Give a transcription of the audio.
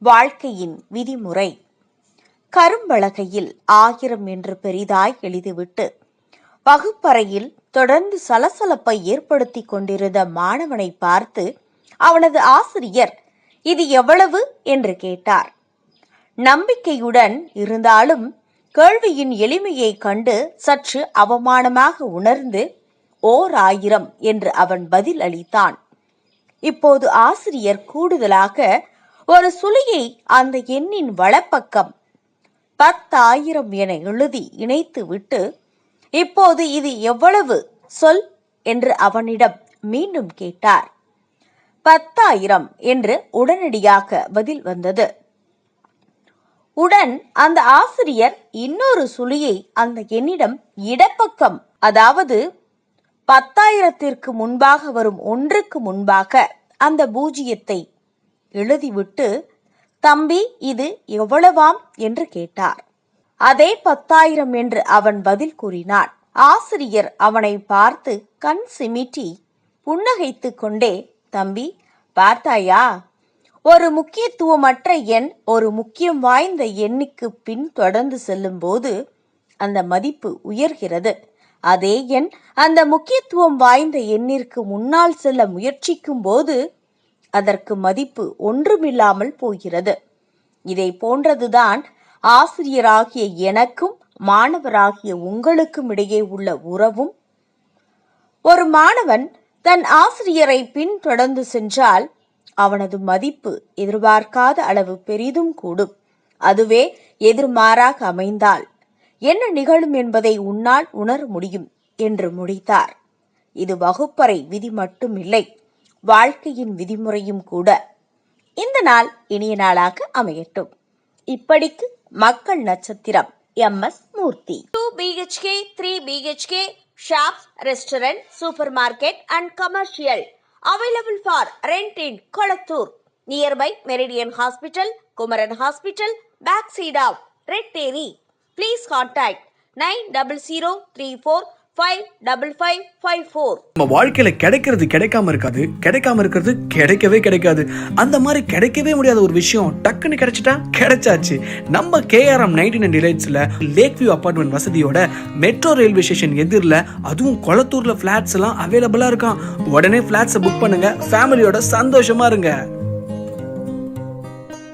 வாழ்க்கையின் விதிமுறை. கரும்பலகையில் 1000 என்று பெரிதாய் எழுதிவிட்டு வகுப்பறையில் தொடர்ந்து சலசலப்பை ஏற்படுத்தி கொண்டிருந்த மாணவனை பார்த்து அவனது ஆசிரியர் இது எவ்வளவு என்று கேட்டார். நம்பிக்கையுடன் இருந்தாலும் கேள்வியின் எளிமையை கண்டு சற்று அவமானமாக உணர்ந்து 1000 என்று அவன் பதில் அளித்தான். இப்போது ஆசிரியர் கூடுதலாக ஒரு சுழியை அந்த எண்ணின் வலப்பக்கம் 10,000 என எழுதி இணைத்து விட்டு, இப்போது இது எவ்வளவு சொல் என்று அவனிடம் மீண்டும் கேட்டார். 10,000 என்று உடனடியாக பதில் வந்தது. உடன் அந்த ஆசிரியர் இன்னொரு சுழியை அந்த எண்ணிடம் இடப்பக்கம், அதாவது 10,000ற்கு முன்பாக வரும் ஒன்றுக்கு முன்பாக அந்த பூஜ்ஜியத்தை எழுதிவிட்டு, தம்பி இது எவ்வளவாம் என்று கேட்டார். அதே 10,000 என்று அவன் பதில் கூறினான். ஆசிரியர் அவனை பார்த்து கண் சிமிட்டி புன்னகைத்து கொண்டே, தம்பி பார்த்தாயா, ஒரு முக்கியத்துவமற்ற எண் ஒரு முக்கியம் வாய்ந்த எண்ணுக்கு பின் தொடர்ந்து செல்லும் போது அந்த மதிப்பு உயர்கிறது. அதே எண் அந்த முக்கியத்துவம் வாய்ந்த எண்ணிற்கு முன்னால் செல்ல முயற்சிக்கும் போது அதற்கு மதிப்பு ஒன்றுமில்லாமல் போகிறது. இதை போன்றதுதான் ஆசிரியராகிய எனக்கும் மாணவராகிய உங்களுக்கும் இடையே உள்ள உறவும். ஒரு மாணவன் தன் ஆசிரியரை பின் தொடர்ந்து சென்றால் அவனது மதிப்பு எதிர்பார்க்காத அளவு பெரிதும் கூடும். அதுவே எதிர்மாறாக அமைந்தால் என்ன நிகழும் என்பதை உன்னால் உணர முடியும் என்று முடித்தார். இது வகுப்பறை விதி மட்டுமில்லை, வாழ்க்கையின் விதிமுறையும் கூட. இந்த நாள் இனிய நாளாக அமையட்டும். இப்படிக்கு மக்கள் நட்சத்திரம் MS Murthy. 2 BHK 3 BHK shops, restaurant, supermarket and commercial available for rent in Kolattur nearby Meridian Hospital, Kumaran Hospital, backside of Red Terry. Please contact 9034555554. நம்ம வாழ்க்கையில கிடைக்கிறது கிடைக்காம இருக்காது, கிடைக்காம இருக்கிறது கிடைக்கவே கிடைக்காது. அந்த மாதிரி கிடைக்கவே முடியாத ஒரு விஷயம் டக்குன்னு கிடைச்சிட்டா கிடைச்சாச்சு. நம்ம KRM 99 டிலைட்ஸ்ல லேக் வியூ அபார்ட்மெண்ட் வசதியோட மெட்ரோ ரயில்வே ஸ்டேஷன் எதிரில், அதுவும் கொளத்தூர்ல பிளாட்ஸ் எல்லாம் அவைலபிளா இருக்கான். உடனே பிளாட்ஸை புக் பண்ணுங்க, ஃபேமிலியோட சந்தோஷமா இருங்க.